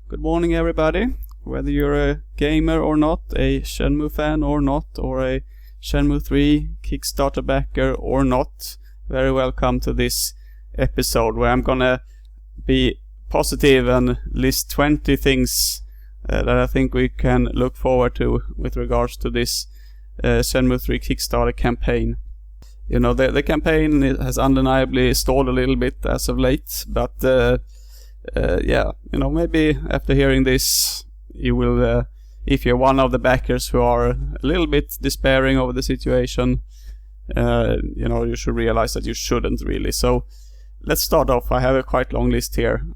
Good morning, everybody. Whether you're a gamer or not, a Shenmue fan or not, or a Shenmue 3 Kickstarter backer or not, very welcome to this episode where I'm gonna be positive and list 20 things that I think we can look forward to with regards to this Shenmue 3 Kickstarter campaign. You know, the campaign has undeniably stalled a little bit as of late, but yeah, you know, maybe after hearing this, you will, if you're one of the backers who are a little bit despairing over the situation, you know, you should realize that you shouldn't really. So let's start off. I have a quite long list here.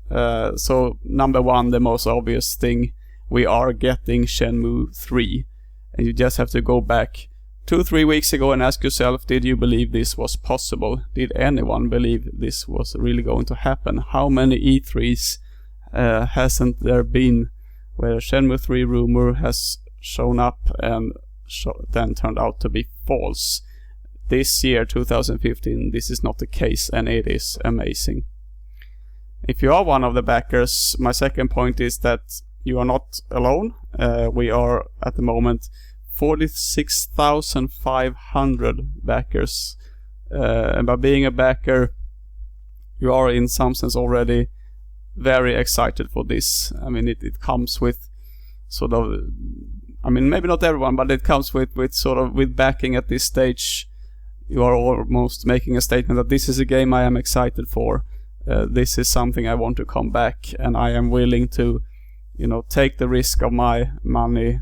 So number one, the most obvious thing, we are getting Shenmue 3. And you just have to go back 2-3 weeks ago and ask yourself, did you believe this was possible? Did anyone believe this was really going to happen? How many E3s hasn't there been where Shenmue 3 rumor has shown up and then turned out to be false? This year, 2015, this is not the case, and it is amazing. If you are one of the backers, my second point is that you are not alone. We are at the moment 46,500 backers, and by being a backer, you are in some sense already very excited for this. I mean, it comes with sort of, I mean, maybe not everyone, but it comes with backing at this stage. You are almost making a statement that this is a game I am excited for. This is something I want to come back, and I am willing to, you know, take the risk of my money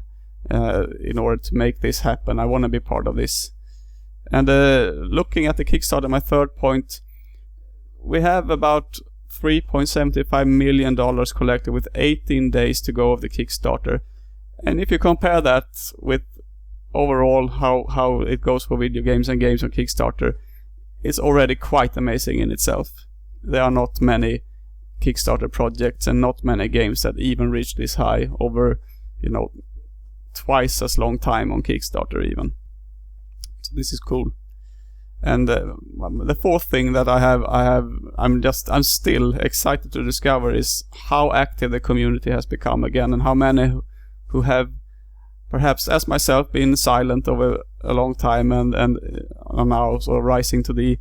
in order to make this happen. I want to be part of this. And looking at the Kickstarter, my third point, we have about $3.75 million collected with 18 days to go of the Kickstarter. And if you compare that with overall how it goes for video games and games on Kickstarter, it's already quite amazing in itself. There are not many Kickstarter projects and not many games that even reach this high over, you know, twice as long time on Kickstarter even. So this is cool. And the fourth thing that I'm still excited to discover is how active the community has become again, and how many who have, perhaps as myself, been silent over a long time and are now sort of rising to the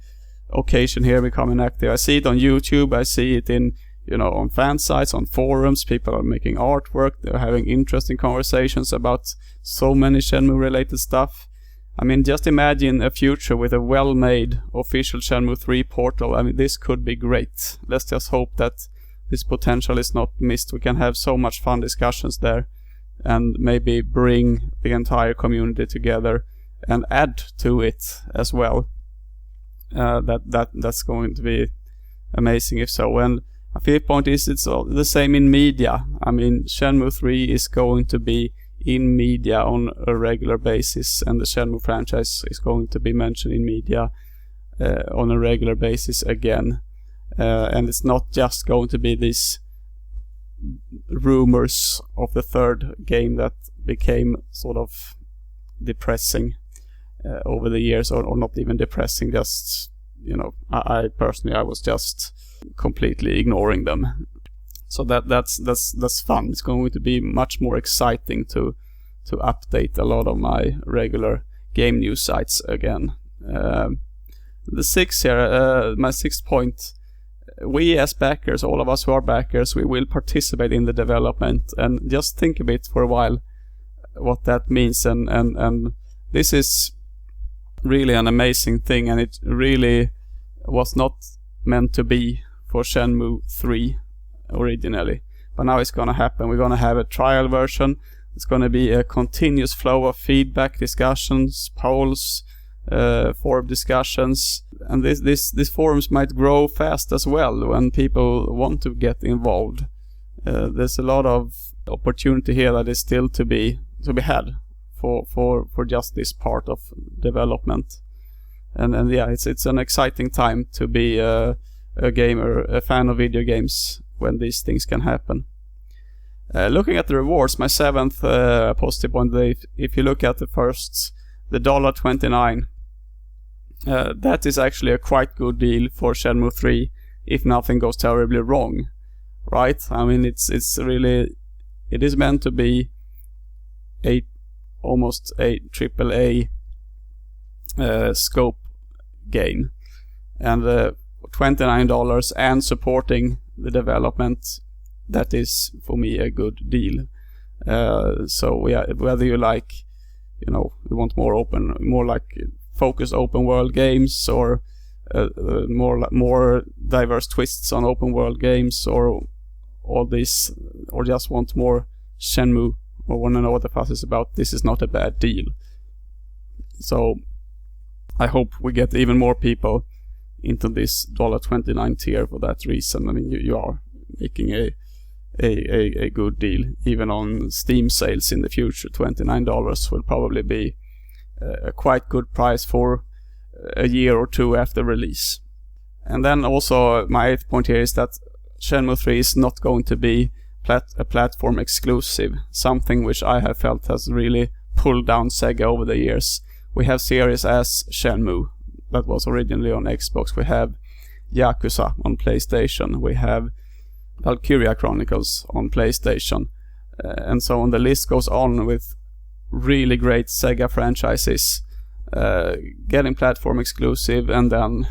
occasion here, becoming active. I see it on YouTube, I see it in, you know, on fan sites, on forums. People are making artwork, they're having interesting conversations about so many Shenmue related stuff. I mean, just imagine a future with a well-made official Shenmue 3 portal. I mean, this could be great. Let's just hope that this potential is not missed. We can have so much fun discussions there and maybe bring the entire community together and add to it as well. That's going to be amazing if so. And my fifth point is it's all the same in media. I mean, Shenmue 3 is going to be in media on a regular basis, and the Shenmue franchise is going to be mentioned in media on a regular basis again. And it's not just going to be these rumors of the third game that became sort of depressing over the years, or not even depressing, just, you know, I personally was just completely ignoring them. So that's fun. It's going to be much more exciting to update a lot of my regular game news sites again. The sixth here, my sixth point, we as backers, all of us who are backers, we will participate in the development, and just think a bit for a while what that means. And this is really an amazing thing, and it really was not meant to be for Shenmue 3 originally, but now it's gonna happen. We're gonna have a trial version. It's gonna be a continuous flow of feedback, discussions, polls, forum discussions, and these forums might grow fast as well when people want to get involved. There's a lot of opportunity here that is still to be had for just this part of development. And yeah, it's an exciting time to be a gamer, a fan of video games, when these things can happen. Looking at the rewards, my seventh positive point, if you look at the first, the $29, that is actually a quite good deal for Shenmue 3 if nothing goes terribly wrong. right? I mean, it's really, it is meant to be almost a AAA scope game, and $29 and supporting the development, that is for me a good deal. So yeah, whether you like, you want more like focused open world games, or more diverse twists on open world games, or all this, or just want more Shenmue, or want to know what the fuss is about, this is not a bad deal. So I hope we get even more people into this $29 tier for that reason. I mean, you are making a good deal. Even on Steam sales in the future, $29 will probably be a quite good price for a year or two after release. And then also my 8th point here is that Shenmue 3 is not going to be a platform exclusive, something which I have felt has really pulled down Sega over the years. We have series as Shenmue, that was originally on Xbox. We have Yakuza on PlayStation. We have Valkyria Chronicles on PlayStation. And so on. The list goes on with really great Sega franchises getting platform exclusive and then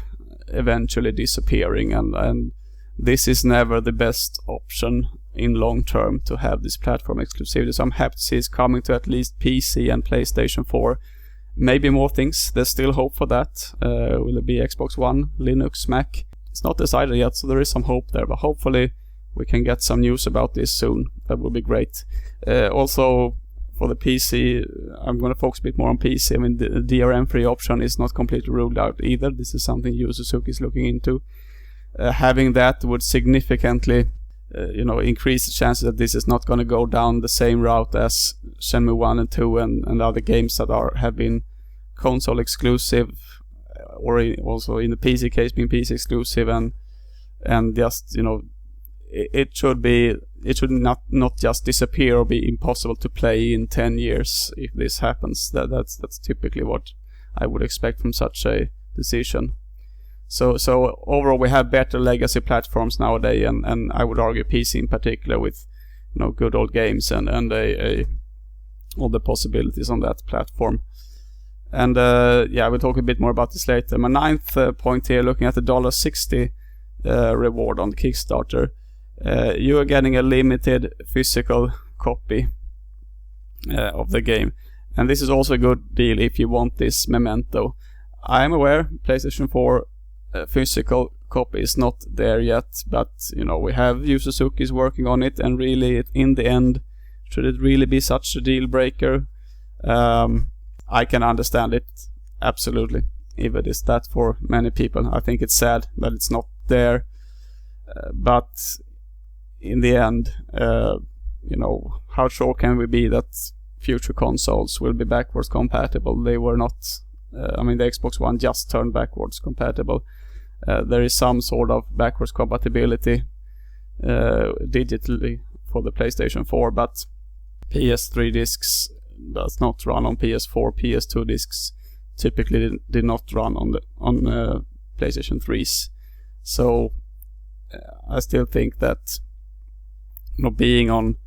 eventually disappearing. And this is never the best option in long term, to have this platform exclusivity. So I'm happy to see it's coming to at least PC and PlayStation 4. Maybe more things. There's still hope for that. Will it be Xbox One, Linux, Mac? It's not decided yet, so there is some hope there. But hopefully we can get some news about this soon. That would be great. Also, for the PC, I'm going to focus a bit more on PC. I mean, the DRM-free option is not completely ruled out either. This is something Yu Suzuki is looking into. Having that would significantly increase the chances that this is not going to go down the same route as Shenmue 1 and 2 and other games that have been console exclusive, or also in the PC case being PC exclusive, and just it should not just disappear or be impossible to play in 10 years if this happens. That's typically what I would expect from such a decision. So overall, we have better legacy platforms nowadays, and I would argue PC in particular, with good old games and all the possibilities on that platform. And we'll talk a bit more about this later. My 9th point here, looking at the $60 reward on the Kickstarter, you are getting a limited physical copy of the game, and this is also a good deal if you want this memento. I am aware PlayStation 4 physical copy is not there yet, but we have Yu Suzuki's working on it, and really in the end, should it really be such a deal breaker? I can understand it absolutely, if it is that for many people. I think it's sad that it's not there, but in the end, how sure can we be that future consoles will be backwards compatible? They were not. The Xbox One just turned backwards compatible. There is some sort of backwards compatibility digitally for the PlayStation 4, but PS3 discs does not run on PS4. PS2 discs typically did not run on PlayStation 3s. So I still think that being on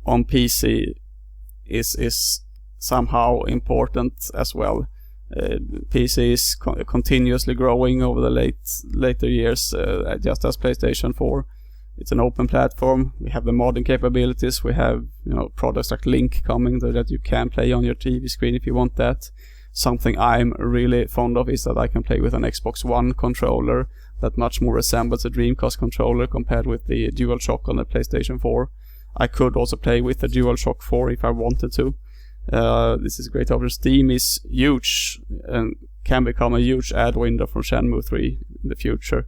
PC is somehow important as well. PC is continuously growing over the later years, just as PlayStation 4. It's an open platform. We have the modding capabilities. We have products like Link coming that you can play on your TV screen if you want that. Something I'm really fond of is that I can play with an Xbox One controller that much more resembles a Dreamcast controller compared with the DualShock on the PlayStation 4. I could also play with the DualShock 4 if I wanted to. This is great. Over Steam is huge and can become a huge ad window for Shenmue 3 in the future.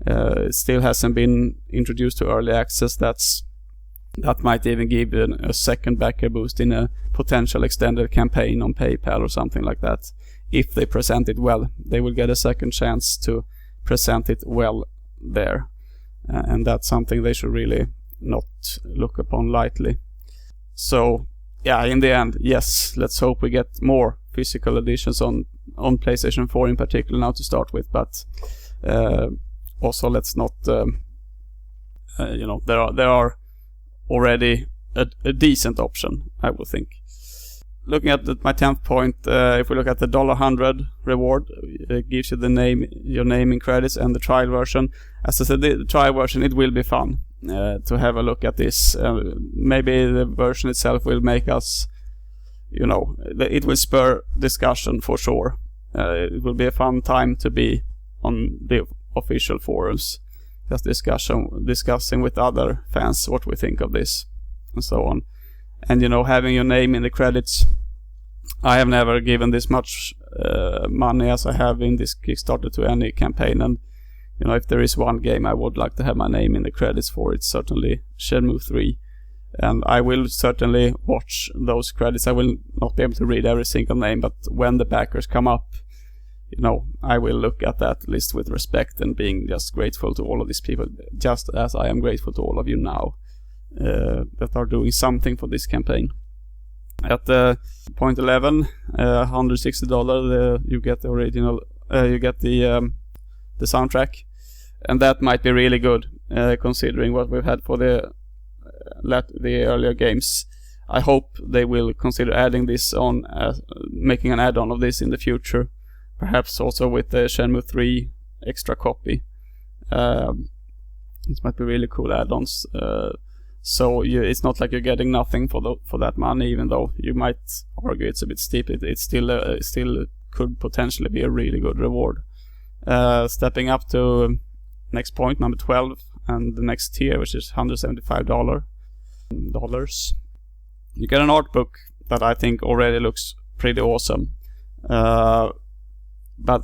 It still hasn't been introduced to early access. That might even give a second backer boost in a potential extended campaign on PayPal or something like that. If they present it well, they will get a second chance to present it well there, and that's something they should really not look upon lightly. So in the end, yes, let's hope we get more physical editions on PlayStation 4 in particular now to start with, but also let's not there are already a decent option, I would think. Looking at my 10th point, if we look at the $100 reward, it gives you your naming credits and the trial version. As I said, the trial version, it will be fun to have a look at this. Maybe the version itself will make us, it will spur discussion for sure. It will be a fun time to be on the official forums, just discussing with other fans what we think of this and so on. And having your name in the credits, I have never given this much money as I have in this Kickstarter to any campaign, and if there is one game I would like to have my name in the credits for, it's certainly Shenmue 3, and I will certainly watch those credits. I will not be able to read every single name, but when the backers come up, I will look at that list with respect and being just grateful to all of these people, just as I am grateful to all of you now that are doing something for this campaign. At point 11, $160, you get the original, you get the soundtrack, and that might be really good considering what we've had for the earlier games. I hope they will consider adding this on, making an add-on of this in the future, perhaps also with the Shenmue 3 extra copy. This might be really cool add-ons. So it's not like you're getting nothing for that money, even though you might argue it's a bit steep. It still could potentially be a really good reward. Stepping up to next point, number 12, and the next tier, which is $175. You get an art book that I think already looks pretty awesome. But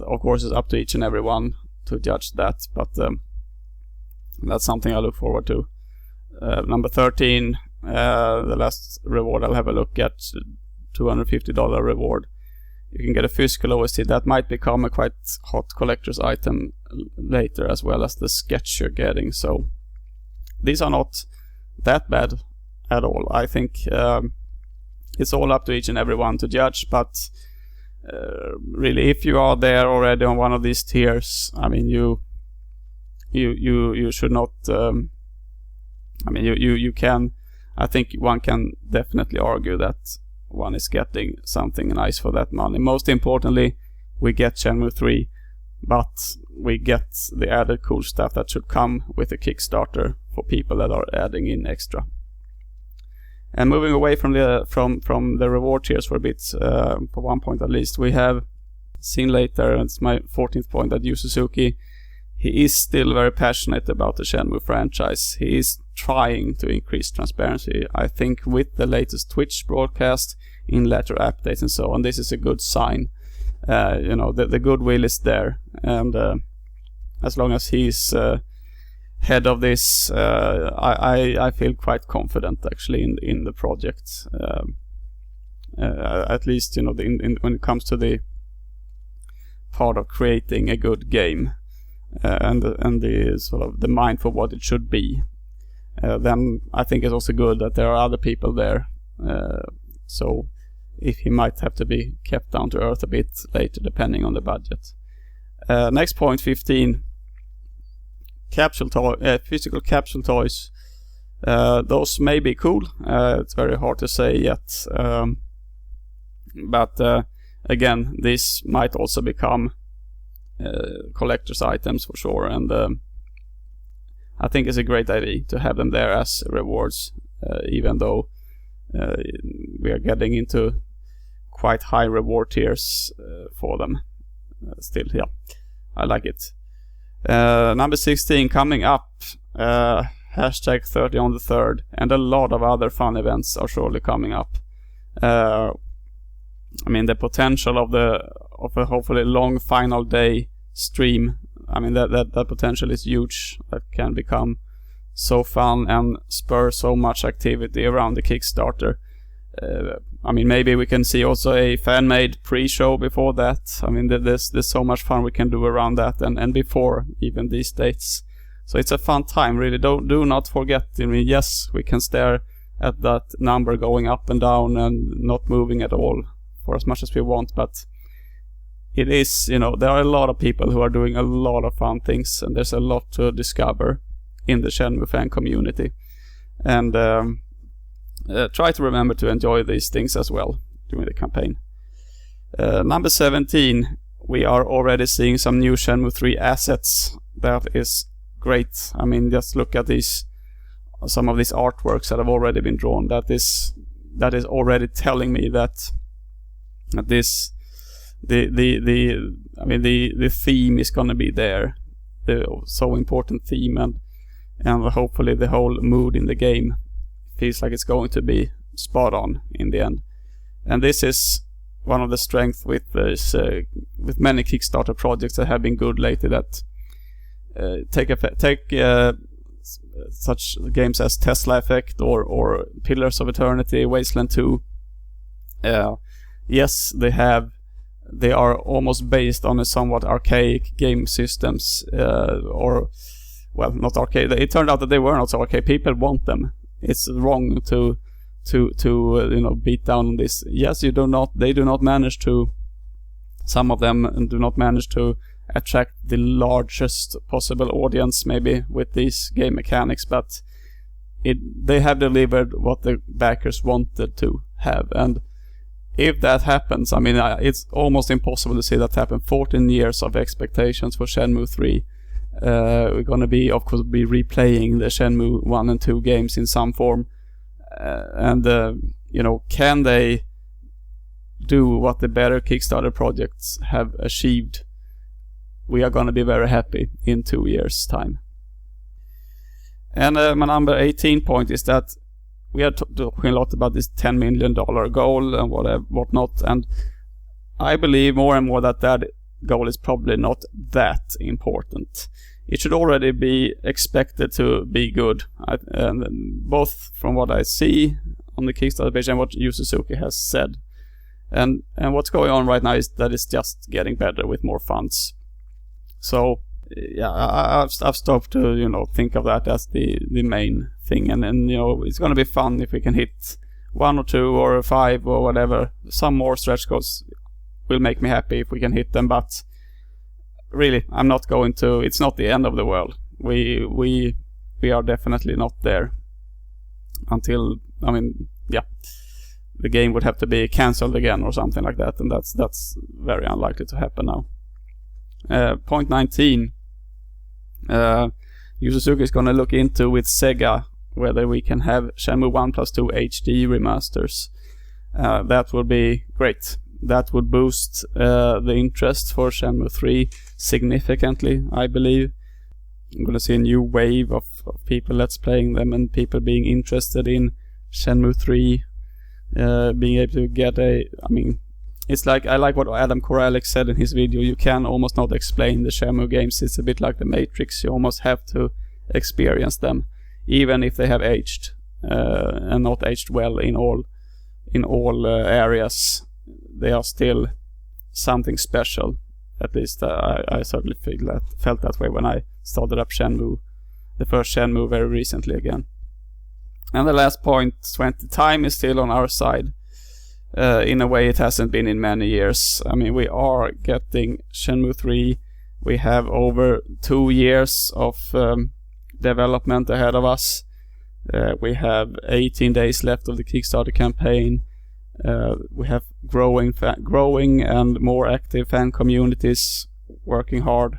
of course it's up to each and every one to judge that. But that's something I look forward to. Number 13, the last reward I'll have a look at, $250 reward. You can get a physical OST that might become a quite hot collector's item later, as well as the sketch you're getting. So these are not that bad at all. I think it's all up to each and every one to judge, but really, if you are there already on one of these tiers, I mean, you should not. You can. I think one can definitely argue that one is getting something nice for that money. Most importantly, we get Shenmue 3, but we get the added cool stuff that should come with a Kickstarter for people that are adding in extra. And moving away from the reward tiers for a bit, for one point at least, we have seen later, and it's my 14th point, that Yu Suzuki, he is still very passionate about the Shenmue franchise. He is trying to increase transparency. I think with the latest Twitch broadcast, in later updates and so on, this is a good sign. The goodwill is there, and as long as he's head of this, I feel quite confident actually in the project. At least when it comes to the part of creating a good game. And the sort of the mind for what it should be. Then I think it's also good that there are other people there. So if he might have to be kept down to earth a bit later, depending on the budget. Next point, 15. Physical capsule toys. Those may be cool. It's very hard to say yet. But again, this might also become collector's items for sure, and I think it's a great idea to have them there as rewards, even though we are getting into quite high reward tiers for them. Still, yeah, I like it. Number 16 coming up, hashtag 30 on the 3rd, and a lot of other fun events are surely coming up. The potential of a hopefully long final day stream, that potential is huge. That can become so fun and spur so much activity around the Kickstarter. Maybe we can see also a fan-made pre-show before that. There's so much fun we can do around that and before even these dates. So it's a fun time, really. Do not forget. Yes, we can stare at that number going up and down and not moving at all for as much as we want, but it is, there are a lot of people who are doing a lot of fun things, and there's a lot to discover. in the Shenmue fan community. And try to remember to enjoy these things as well during the campaign. Number 17, we are already seeing some new Shenmue 3 assets. That is great. I mean, just look at some of these artworks that have already been drawn. That is already telling me that the theme is gonna be there, the so important theme, and hopefully the whole mood in the game feels like it's going to be spot on in the end. And this is one of the strengths with many Kickstarter projects that have been good lately, that take such games as Tesla Effect or Pillars of Eternity, Wasteland 2. Yes, they are almost based on a somewhat archaic game systems, or well, not archaic. It turned out that they were not so archaic. People want them. It's wrong to beat down on this. Yes, they do not manage to. Some of them do not manage to attract the largest possible audience, maybe with these game mechanics, but they have delivered what the backers wanted to have. And if that happens, I mean, it's almost impossible to see that happen. 14 years of expectations for Shenmue 3. We're gonna be, of course, replaying the Shenmue 1 and 2 games in some form. Can they do what the better Kickstarter projects have achieved? We are going to be very happy in 2 years' time. And my number 18 point is that we are talking a lot about this $10 million goal and whatnot, and I believe more and more that goal is probably not that important. It should already be expected to be good, and both from what I see on the Kickstarter page and what Yu Suzuki has said. And what's going on right now is that it's just getting better with more funds. So yeah, I've stopped to think of that as the main thing, and it's going to be fun if we can hit 1 or 2 or 5 or whatever. Some more stretch goals will make me happy if we can hit them, but really, I'm not going to. It's not the end of the world. We are definitely not there until, the game would have to be cancelled again or something like that, and that's very unlikely to happen now. Point 19. Yu Suzuki is going to look into with Sega whether we can have Shenmue 1+2 HD remasters. That would be great. That would boost the interest for Shenmue 3 significantly, I believe. I'm going to see a new wave of people let's playing them, and people being interested in Shenmue 3, being able to get it's like, I like what Adam Koralik said in his video. You can almost not explain the Shenmue games. It's a bit like the Matrix. You almost have to experience them, even if they have aged and not aged well in all areas. They are still something special. At least I certainly felt that way when I started up Shenmue, the first Shenmue, very recently again. And the last point, 20, time is still on our side. In a way it hasn't been in many years. I mean, we are getting Shenmue 3. We have over 2 years of development ahead of us. We have 18 days left of the Kickstarter campaign. We have growing and more active fan communities working hard.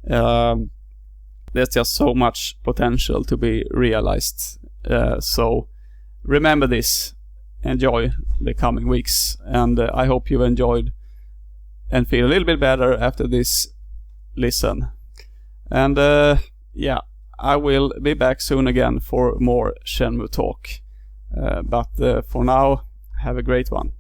There's just so much potential to be realized. So remember this. Enjoy the coming weeks, and I hope you've enjoyed and feel a little bit better after this listen. And I will be back soon again for more Shenmue talk. But for now, have a great one.